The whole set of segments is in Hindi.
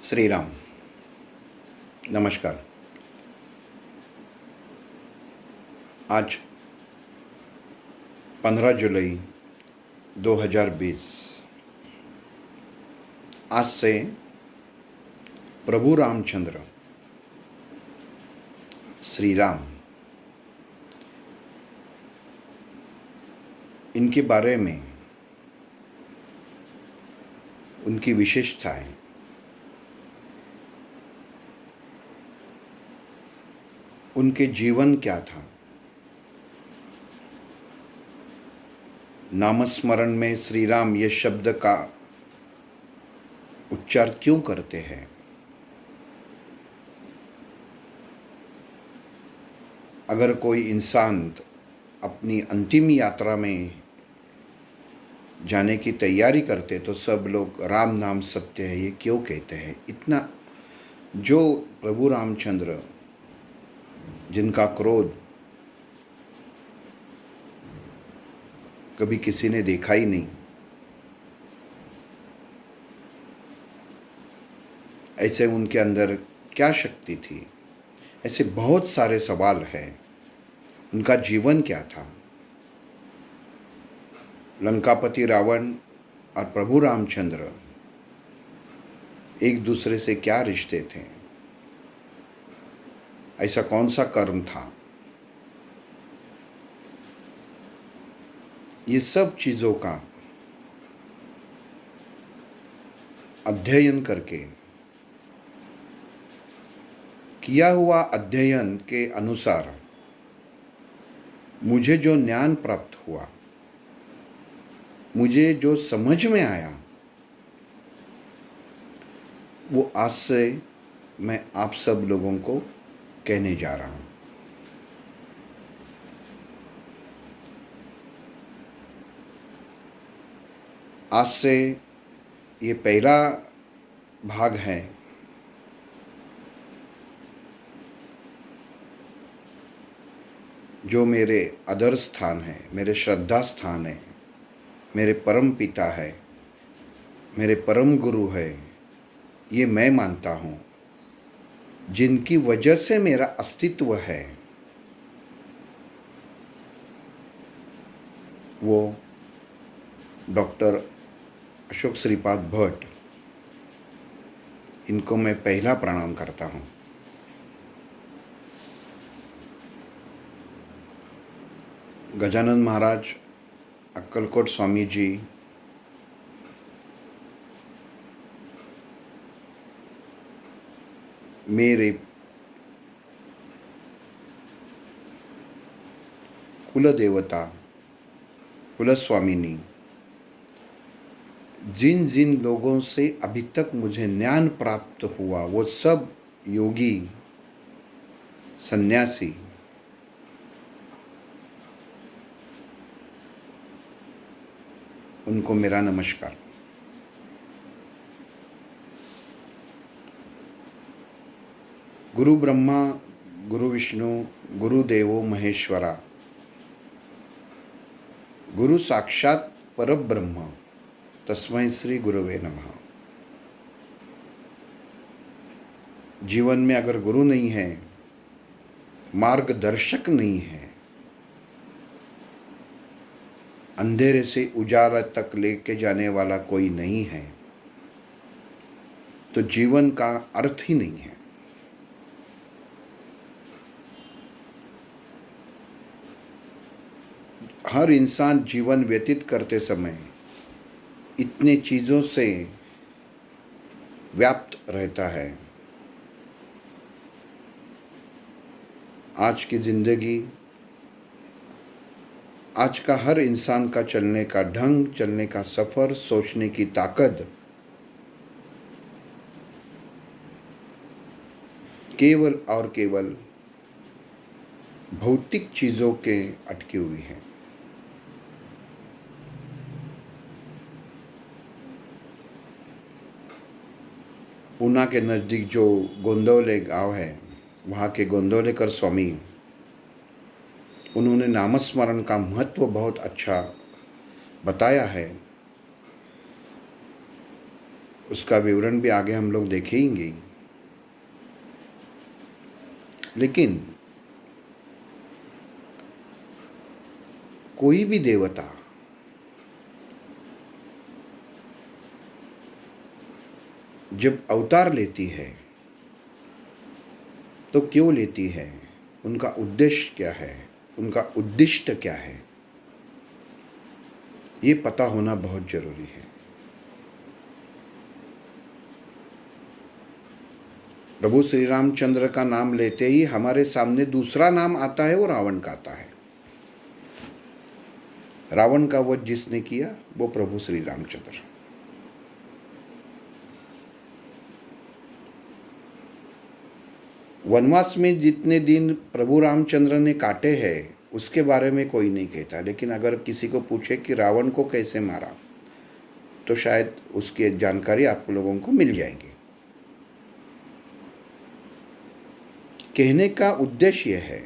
श्री राम। नमस्कार। आज 15 जुलाई 2020। आज से प्रभु रामचंद्र श्री राम, इनके बारे में, उनकी विशेषताएं, उनके जीवन क्या था, नामस्मरण में श्री राम ये शब्द का उच्चार क्यों करते हैं, अगर कोई इंसान अपनी अंतिम यात्रा में जाने की तैयारी करते तो सब लोग राम नाम सत्य है ये क्यों कहते हैं। इतना जो प्रभु रामचंद्र, जिनका क्रोध कभी किसी ने देखा ही नहीं, ऐसे उनके अंदर क्या शक्ति थी, ऐसे बहुत सारे सवाल हैं। उनका जीवन क्या था, लंकापति रावण और प्रभु रामचंद्र एक दूसरे से क्या रिश्ते थे, ऐसा कौन सा कर्म था, ये सब चीज़ों का अध्ययन करके, किया हुआ अध्ययन के अनुसार मुझे जो ज्ञान प्राप्त हुआ, मुझे जो समझ में आया, वो आज से मैं आप सब लोगों को कहने जा रहा हूँ। आज से ये पहला भाग है। जो मेरे आदर्श स्थान है, मेरे श्रद्धा स्थान है, मेरे परम पिता है, मेरे परम गुरु है, ये मैं मानता हूँ, जिनकी वजह से मेरा अस्तित्व है, वो डॉक्टर अशोक श्रीपाद भट्ट, इनको मैं पहला प्रणाम करता हूँ। गजानन महाराज, अक्कलकोट स्वामी जी, मेरे कुल देवता, कुल स्वामिनी, जिन जिन लोगों से अभी तक मुझे ज्ञान प्राप्त हुआ, वो सब योगी, सन्यासी, उनको मेरा नमस्कार। गुरु ब्रह्मा, गुरु विष्णु, गुरु देवो महेश्वरा, गुरु साक्षात परब्रह्म, तस्मै श्री गुरुवे नमः। जीवन में अगर गुरु नहीं है, मार्गदर्शक नहीं है, अंधेरे से उजाला तक लेके जाने वाला कोई नहीं है, तो जीवन का अर्थ ही नहीं है। हर इंसान जीवन व्यतीत करते समय इतने चीज़ों से व्याप्त रहता है। आज की ज़िंदगी, आज का हर इंसान का चलने का ढंग, चलने का सफ़र, सोचने की ताकत केवल और केवल भौतिक चीज़ों के अटकी हुई है। पूना के नज़दीक जो गोंदवले गांव है, वहाँ के गोंदवलेकर स्वामी, उन्होंने नामस्मरण का महत्व बहुत अच्छा बताया है। उसका विवरण भी आगे हम लोग देखेंगे। लेकिन कोई भी देवता जब अवतार लेती है तो क्यों लेती है, उनका उद्देश्य क्या है, उनका उद्दिष्ट क्या है, ये पता होना बहुत जरूरी है। प्रभु श्री रामचंद्र का नाम लेते ही हमारे सामने दूसरा नाम आता है, वो रावण का आता है। रावण का वध जिसने किया वो प्रभु श्री रामचंद्र। वनवास में जितने दिन प्रभु रामचंद्र ने काटे हैं उसके बारे में कोई नहीं कहता, लेकिन अगर किसी को पूछे कि रावण को कैसे मारा तो शायद उसकी जानकारी आप लोगों को मिल जाएगी। कहने का उद्देश्य यह है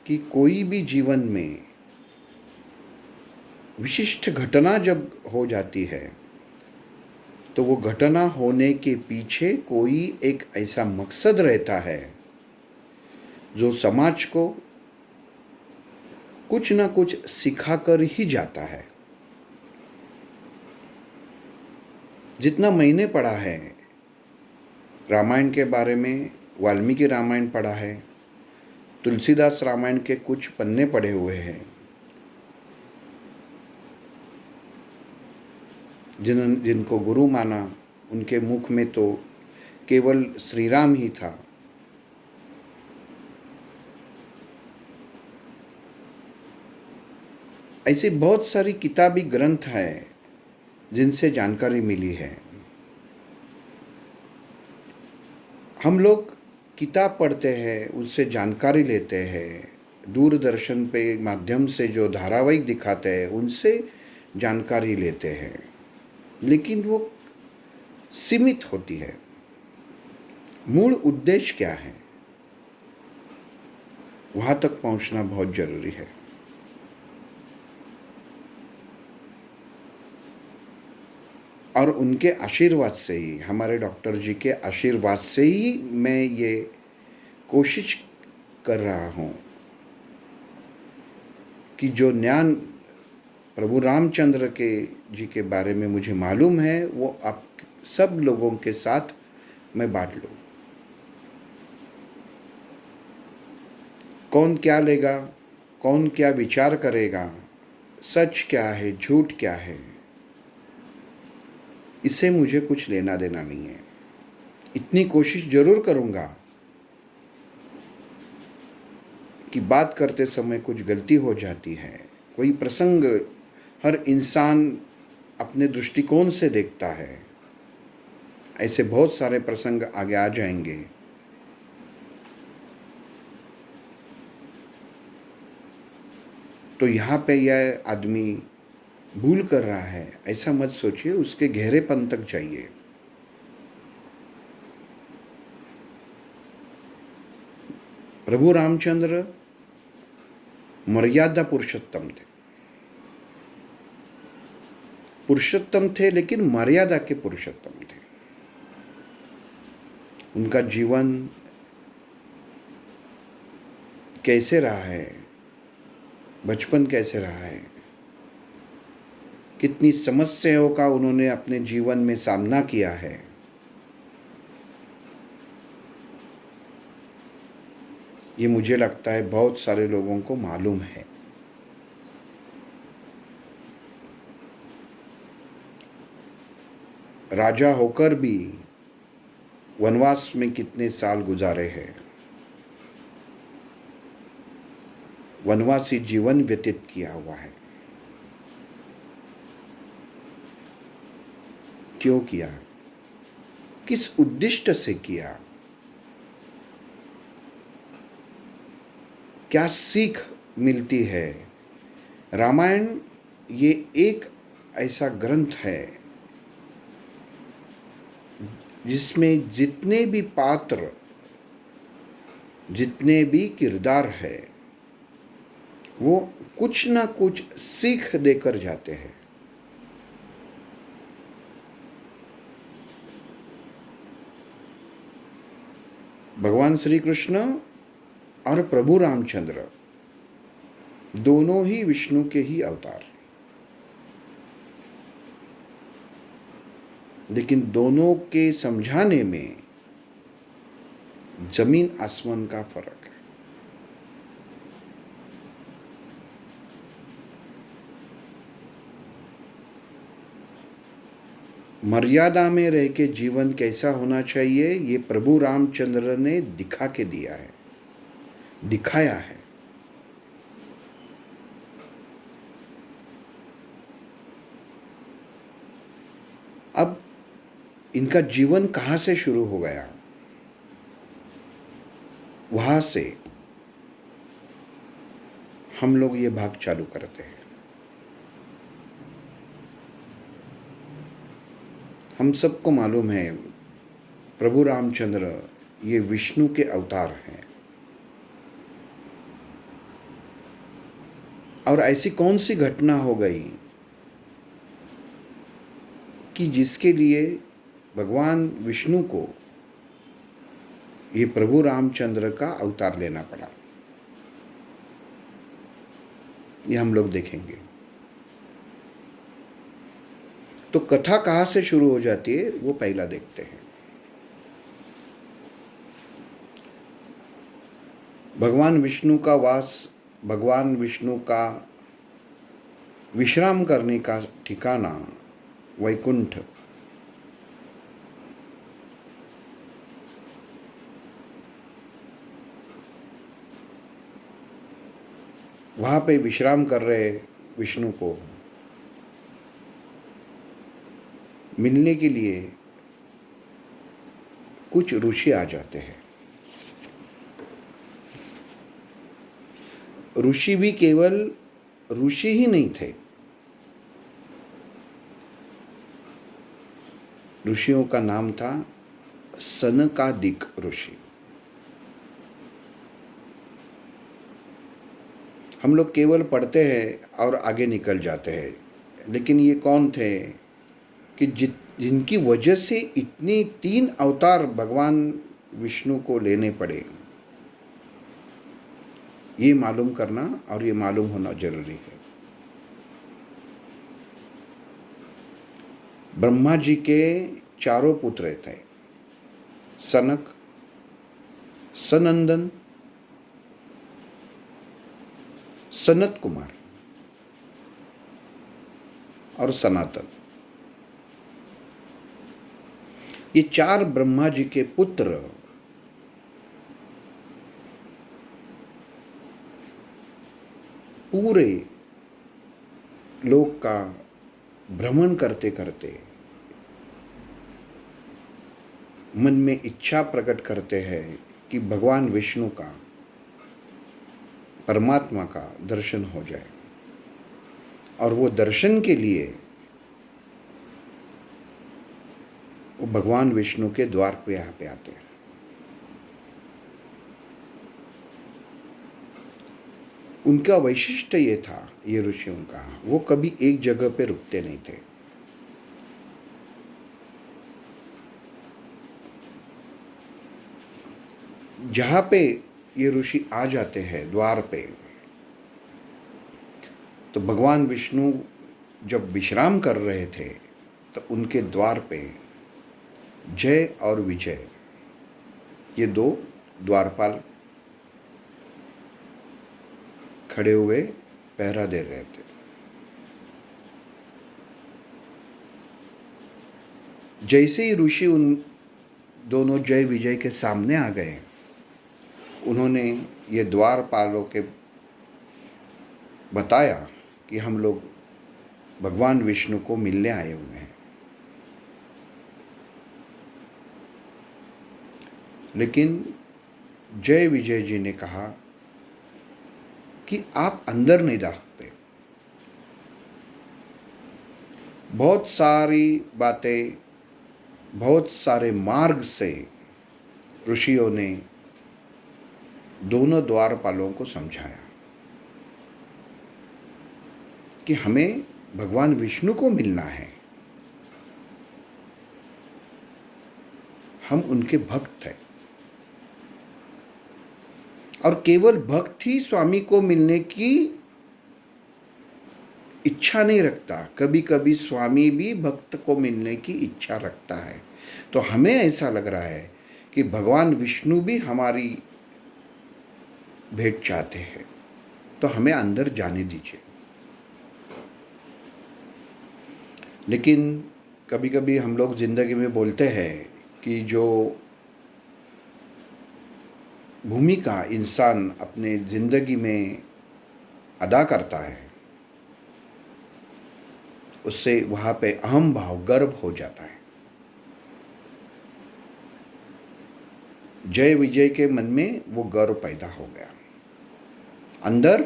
कि कोई भी जीवन में विशिष्ट घटना जब हो जाती है तो वो घटना होने के पीछे कोई एक ऐसा मकसद रहता है जो समाज को कुछ ना कुछ सिखाकर ही जाता है। जितना मैंने पढ़ा है रामायण के बारे में, वाल्मीकि रामायण पढ़ा है, तुलसीदास रामायण के कुछ पन्ने पढ़े हुए हैं, जिनको गुरु माना उनके मुख में तो केवल श्री राम ही था। ऐसी बहुत सारी किताबी ग्रंथ हैं जिनसे जानकारी मिली है। हम लोग किताब पढ़ते हैं, उससे जानकारी लेते हैं, दूरदर्शन पे माध्यम से जो धारावाहिक दिखाते हैं उनसे जानकारी लेते हैं, लेकिन वो सीमित होती है। मूल उद्देश्य क्या है, वहाँ तक पहुँचना बहुत जरूरी है। और उनके आशीर्वाद से ही, हमारे डॉक्टर जी के आशीर्वाद से ही मैं ये कोशिश कर रहा हूँ कि जो ज्ञान प्रभु रामचंद्र के जी के बारे में मुझे मालूम है वो आप सब लोगों के साथ मैं बांट लूँ। कौन क्या लेगा, कौन क्या विचार करेगा, सच क्या है, झूठ क्या है, इससे मुझे कुछ लेना देना नहीं है। इतनी कोशिश जरूर करूँगा कि बात करते समय कुछ गलती हो जाती है, कोई प्रसंग हर इंसान अपने दृष्टिकोण से देखता है, ऐसे बहुत सारे प्रसंग आगे आ जाएंगे। तो यहाँ पे यह आदमी भूल कर रहा है ऐसा मत सोचिए, उसके गहरेपन तक जाइए। प्रभु रामचंद्र मर्यादा पुरुषोत्तम थे, पुरुषोत्तम थे लेकिन मर्यादा के पुरुषोत्तम थे। उनका जीवन कैसे रहा है, बचपन कैसे रहा है, कितनी समस्याओं का उन्होंने अपने जीवन में सामना किया है, ये मुझे लगता है बहुत सारे लोगों को मालूम है। राजा होकर भी वनवास में कितने साल गुजारे हैं, वनवासी जीवन व्यतीत किया हुआ है। क्यों किया, किस उद्देश्य से किया, क्या सीख मिलती है। रामायण ये एक ऐसा ग्रंथ है जिसमें जितने भी पात्र, जितने भी किरदार है वो कुछ ना कुछ सीख देकर जाते हैं। भगवान श्री कृष्ण और प्रभु रामचंद्र दोनों ही विष्णु के ही अवतार हैं, लेकिन दोनों के समझाने में जमीन आसमान का फर्क है। मर्यादा में रह के जीवन कैसा होना चाहिए ये प्रभु रामचंद्र ने दिखा के दिया है, दिखाया है। अब इनका जीवन कहाँ से शुरू हो गया, वहाँ से हम लोग ये भाग चालू करते हैं। हम सबको मालूम है प्रभु रामचंद्र ये विष्णु के अवतार हैं, और ऐसी कौन सी घटना हो गई कि जिसके लिए भगवान विष्णु को ये प्रभु रामचंद्र का अवतार लेना पड़ा, ये हम लोग देखेंगे। तो कथा कहाँ से शुरू हो जाती है वो पहला देखते हैं। भगवान विष्णु का वास, भगवान विष्णु का विश्राम करने का ठिकाना वैकुंठ, वहाँ पे विश्राम कर रहे विष्णु को मिलने के लिए कुछ ऋषि आ जाते हैं। ऋषि भी केवल ऋषि ही नहीं थे, ऋषियों का नाम था सनकादिक ऋषि। हम लोग केवल पढ़ते हैं और आगे निकल जाते हैं, लेकिन ये कौन थे कि जिनकी वजह से इतने 3 अवतार भगवान विष्णु को लेने पड़े, ये मालूम करना और ये मालूम होना जरूरी है। ब्रह्मा जी के 4 पुत्र थे, सनक, सनंदन, सनत कुमार और सनातन। ये 4 ब्रह्मा जी के पुत्र पूरे लोक का भ्रमण करते करते मन में इच्छा प्रकट करते हैं कि भगवान विष्णु का, परमात्मा का दर्शन हो जाए, और वो दर्शन के लिए वो भगवान विष्णु के द्वार पे यहाँ पे आते हैं। उनका वैशिष्ट्य ये था, ये ऋषियों का, वो कभी एक जगह पे रुकते नहीं थे। जहाँ पे ये ऋषि आ जाते हैं द्वार पे, तो भगवान विष्णु जब विश्राम कर रहे थे तो उनके द्वार पे जय और विजय, ये 2 द्वारपाल खड़े हुए पहरा दे रहे थे। जैसे ही ऋषि उन दोनों जय विजय के सामने आ गए, उन्होंने ये द्वारपालों के बताया कि हम लोग भगवान विष्णु को मिलने आए हुए हैं। लेकिन जय विजय जी ने कहा कि आप अंदर नहीं जा सकते। बहुत सारी बातें, बहुत सारे मार्ग से ऋषियों ने दोनों द्वारपालों को समझाया कि हमें भगवान विष्णु को मिलना है, हम उनके भक्त हैं। और केवल भक्त ही स्वामी को मिलने की इच्छा नहीं रखता, कभी कभी स्वामी भी भक्त को मिलने की इच्छा रखता है। तो हमें ऐसा लग रहा है कि भगवान विष्णु भी हमारी भेंट चाहते हैं, तो हमें अंदर जाने दीजिए। लेकिन कभी कभी हम लोग ज़िंदगी में बोलते हैं कि जो भूमिका इंसान अपने ज़िंदगी में अदा करता है, उससे वहाँ पे अहम भाव, गर्व हो जाता है। जय विजय के मन में वो गर्व पैदा हो गया। अंदर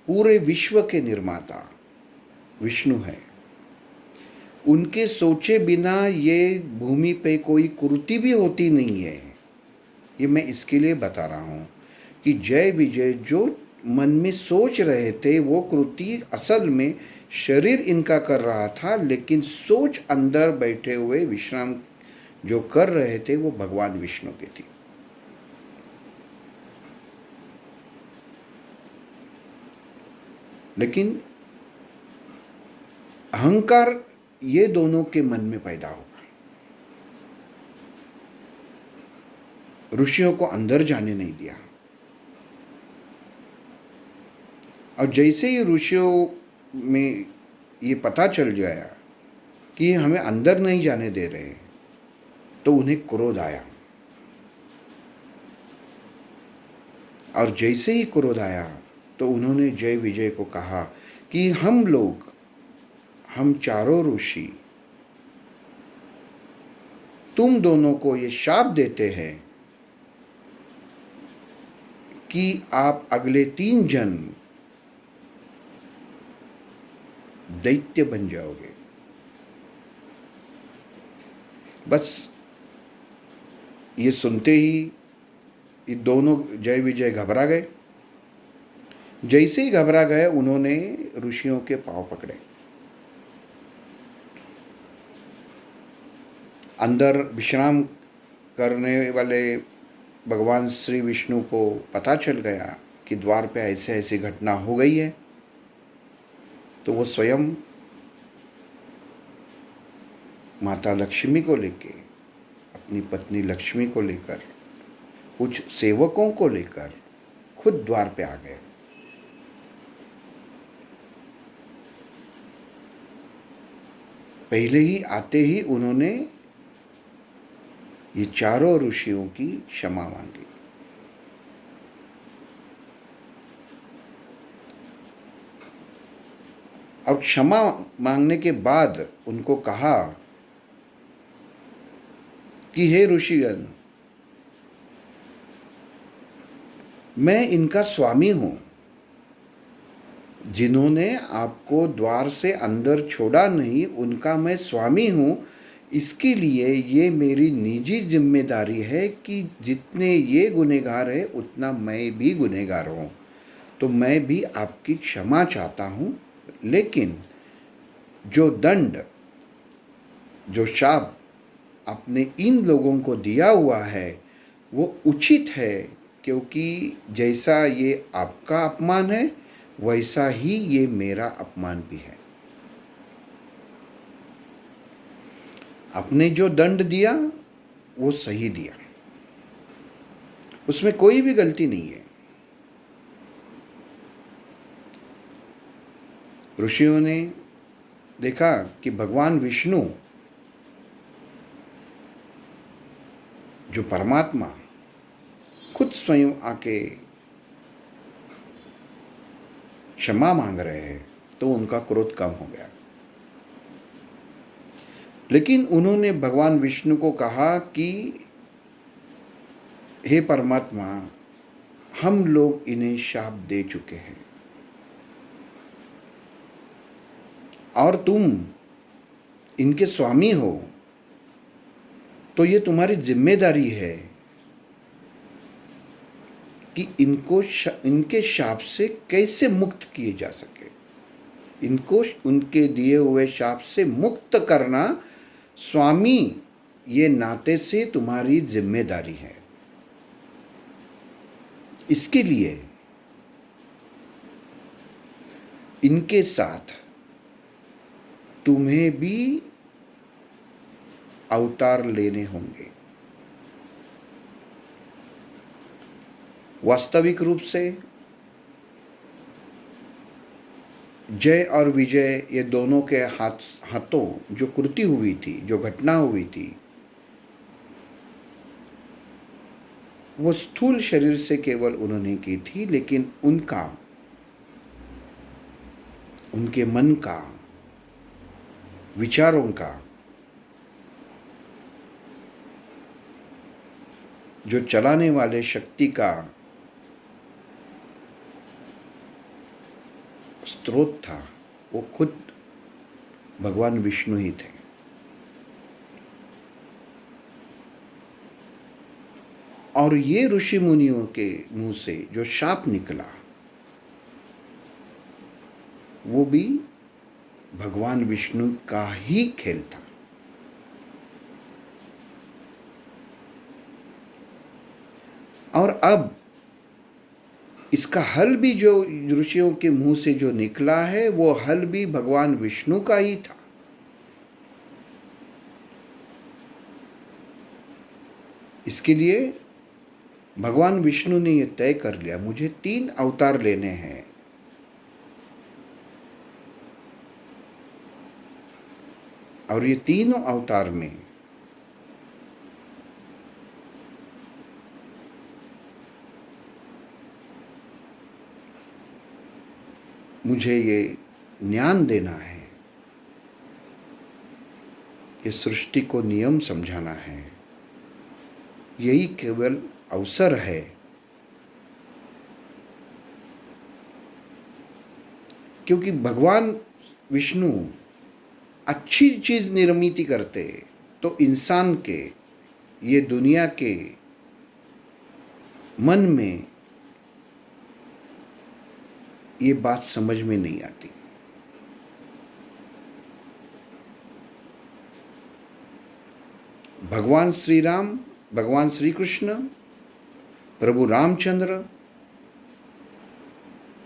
पूरे विश्व के निर्माता विष्णु है, उनके सोचे बिना ये भूमि पे कोई कृति भी होती नहीं है। ये मैं इसके लिए बता रहा हूँ कि जय विजय जो मन में सोच रहे थे वो कृति असल में शरीर इनका कर रहा था, लेकिन सोच अंदर बैठे हुए विश्राम जो कर रहे थे वो भगवान विष्णु की थी। लेकिन अहंकार ये दोनों के मन में पैदा होगा। ऋषियों को अंदर जाने नहीं दिया, और जैसे ही ऋषियों में ये पता चल गया कि हमें अंदर नहीं जाने दे रहे, तो उन्हें क्रोध आया। और जैसे ही क्रोध आया तो उन्होंने जय विजय को कहा कि हम चारों ऋषि तुम दोनों को ये शाप देते हैं कि आप अगले 3 जन्म दैत्य बन जाओगे। बस ये सुनते ही ये दोनों जय विजय घबरा गए। जैसे ही घबरा गए, उन्होंने ऋषियों के पांव पकड़े, अंदर विश्राम करने वाले भगवान श्री विष्णु को पता चल गया कि द्वार पे ऐसे ऐसी घटना हो गई है। तो वो स्वयं माता लक्ष्मी को लेके, अपनी पत्नी लक्ष्मी को लेकर, कुछ सेवकों को लेकर खुद द्वार पे आ गए। पहले ही आते ही उन्होंने ये चारों ऋषियों की क्षमा मांगी। और क्षमा मांगने के बाद उनको कहा कि हे ऋषिगण, मैं इनका स्वामी हूं, जिन्होंने आपको द्वार से अंदर छोड़ा नहीं, उनका मैं स्वामी हूं। इसके लिए ये मेरी निजी जिम्मेदारी है कि जितने ये गुनहगार है उतना मैं भी गुनहगार हूँ। तो मैं भी आपकी क्षमा चाहता हूँ, लेकिन जो दंड, जो शाप आपने इन लोगों को दिया हुआ है वो उचित है, क्योंकि जैसा ये आपका अपमान है वैसा ही ये मेरा अपमान भी है। आपने जो दंड दिया वो सही दिया, उसमें कोई भी गलती नहीं है। ऋषियों ने देखा कि भगवान विष्णु जो परमात्मा खुद स्वयं आके क्षमा मांग रहे हैं, तो उनका क्रोध कम हो गया। लेकिन उन्होंने भगवान विष्णु को कहा कि हे परमात्मा, हम लोग इन्हें शाप दे चुके हैं और तुम इनके स्वामी हो, तो ये तुम्हारी जिम्मेदारी है कि इनके शाप से कैसे मुक्त किए जा सके। इनको उनके दिए हुए शाप से मुक्त करना स्वामी ये नाते से तुम्हारी जिम्मेदारी है। इसके लिए इनके साथ तुम्हें भी अवतार लेने होंगे। वास्तविक रूप से जय और विजय, ये दोनों के हाथों जो कृति हुई थी, जो घटना हुई थी, वो स्थूल शरीर से केवल उन्होंने की थी, लेकिन उनके मन का, विचारों का जो चलाने वाले शक्ति का स्रोत था, वो खुद भगवान विष्णु ही थे। और ये ऋषि मुनियों के मुंह से जो शाप निकला, वो भी भगवान विष्णु का ही खेल था। और अब इसका हल भी जो ऋषियों के मुंह से जो निकला है, वो हल भी भगवान विष्णु का ही था। इसके लिए भगवान विष्णु ने यह तय कर लिया, मुझे 3 अवतार लेने हैं। और ये तीनों अवतार में मुझे ये ज्ञान देना है, ये सृष्टि को नियम समझाना है। यही केवल अवसर है क्योंकि भगवान विष्णु अच्छी चीज निर्मित करते तो इंसान के, ये दुनिया के मन में ये बात समझ में नहीं आती। भगवान श्री राम, भगवान श्री कृष्ण, प्रभु रामचंद्र।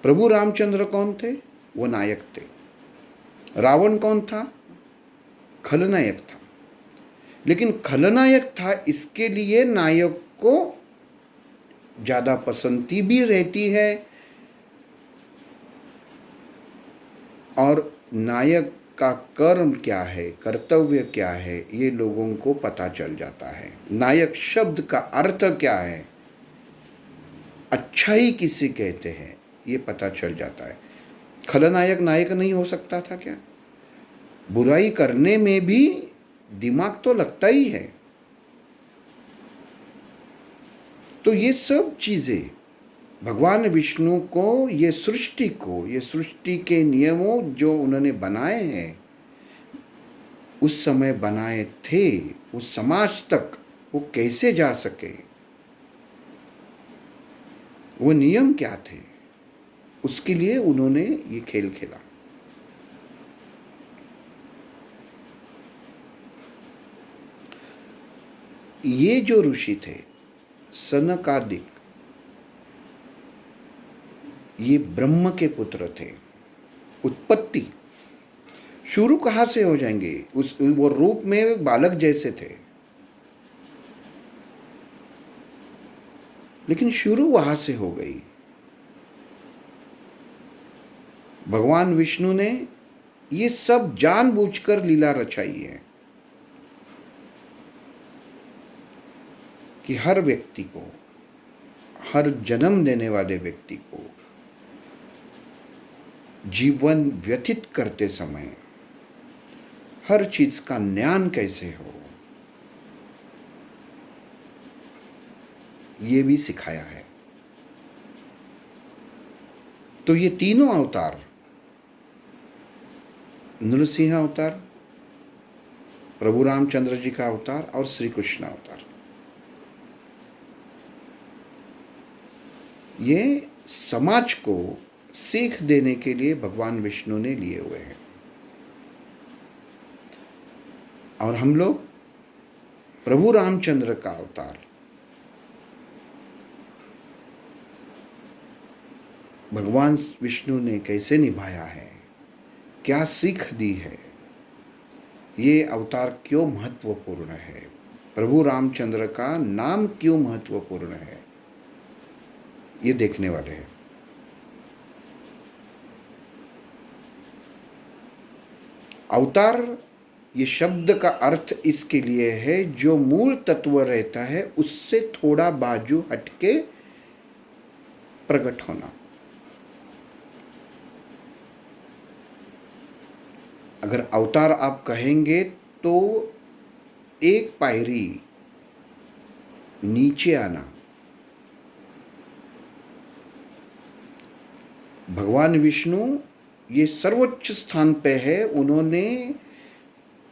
प्रभु रामचंद्र कौन थे? वो नायक थे। रावण कौन था? खलनायक था। लेकिन खलनायक था, इसके लिए नायक को ज्यादा पसंदी भी रहती है और नायक का कर्म क्या है, कर्तव्य क्या है, ये लोगों को पता चल जाता है। नायक शब्द का अर्थ क्या है, अच्छाई किसे कहते हैं, ये पता चल जाता है। खलनायक नायक नहीं हो सकता था क्या? बुराई करने में भी दिमाग तो लगता ही है। तो ये सब चीजें भगवान विष्णु को, ये सृष्टि को, ये सृष्टि के नियमों जो उन्होंने बनाए हैं, उस समय बनाए थे, उस समाज तक वो कैसे जा सके, वो नियम क्या थे, उसके लिए उन्होंने ये खेल खेला। ये जो ऋषि थे सनकादिक, ये ब्रह्म के पुत्र थे। उत्पत्ति शुरू कहाँ से हो जाएंगे? वो रूप में बालक जैसे थे, लेकिन शुरू वहां से हो गई। भगवान विष्णु ने ये सब जानबूझकर लीला रचाई है कि हर व्यक्ति को, हर जन्म देने वाले व्यक्ति को जीवन व्यतीत करते समय हर चीज का ज्ञान कैसे हो, ये भी सिखाया है। तो ये तीनों अवतार, नृसिंह अवतार, प्रभु रामचंद्र जी का अवतार और श्री कृष्ण अवतार, ये समाज को सीख देने के लिए भगवान विष्णु ने लिए हुए हैं। और हम लोग प्रभु रामचंद्र का अवतार भगवान विष्णु ने कैसे निभाया है, क्या सीख दी है, ये अवतार क्यों महत्वपूर्ण है, प्रभु रामचंद्र का नाम क्यों महत्वपूर्ण है, ये देखने वाले हैं। अवतार ये शब्द का अर्थ इसके लिए है जो मूल तत्व रहता है उससे थोड़ा बाजू हटके प्रकट होना। अगर अवतार आप कहेंगे तो एक पायरी नीचे आना। भगवान विष्णु ये सर्वोच्च स्थान पे है, उन्होंने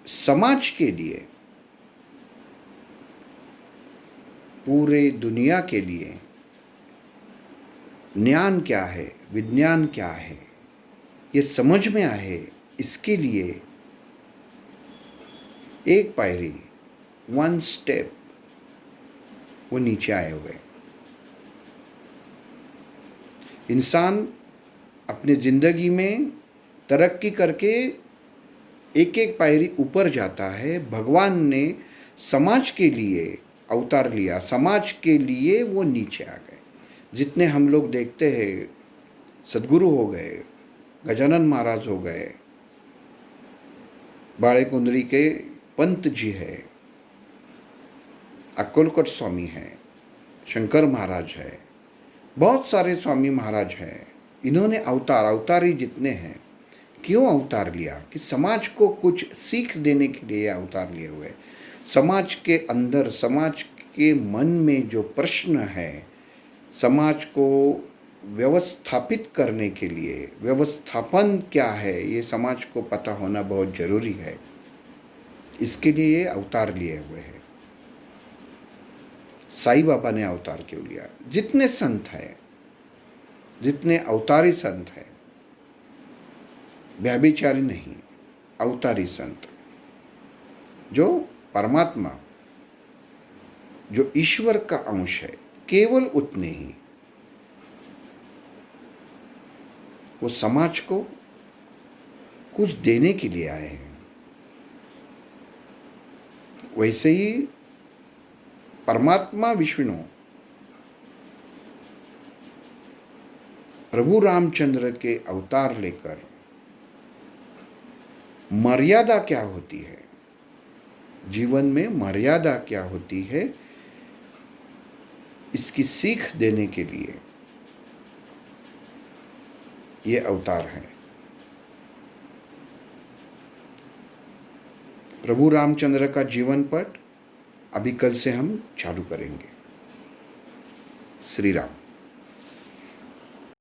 समाज के लिए, पूरे दुनिया के लिए ज्ञान क्या है, विज्ञान क्या है, ये समझ में आए, इसके लिए एक पायरी, वन स्टेप वो नीचे आए हुए। इंसान अपने ज़िंदगी में तरक्की करके एक एक पायरी ऊपर जाता है। भगवान ने समाज के लिए अवतार लिया, समाज के लिए वो नीचे आ गए। जितने हम लोग देखते हैं, सद्गुरु हो गए, गजानन महाराज हो गए, बाड़ेकुंदरी के पंत जी है, अक्कलकोट स्वामी है, शंकर महाराज है, बहुत सारे स्वामी महाराज हैं। इन्होंने अवतारी जितने हैं, क्यों अवतार लिया? कि समाज को कुछ सीख देने के लिए अवतार लिए हुए। समाज के अंदर, समाज के मन में जो प्रश्न है, समाज को व्यवस्थापित करने के लिए व्यवस्थापन क्या है, ये समाज को पता होना बहुत ज़रूरी है। इसके लिए ये अवतार लिए हुए हैं। साईं बाबा ने अवतार क्यों लिया? जितने संत हैं, जितने अवतारी संत हैं, व्यभिचारी नहीं, अवतारी संत, जो परमात्मा, जो ईश्वर का अंश है, केवल उतने ही वो समाज को कुछ देने के लिए आए हैं। वैसे ही परमात्मा विष्णु प्रभु रामचंद्र के अवतार लेकर मर्यादा क्या होती है, जीवन में मर्यादा क्या होती है, इसकी सीख देने के लिए ये अवतार है। प्रभु रामचंद्र का जीवन पट अभी कल से हम चालू करेंगे। श्री राम।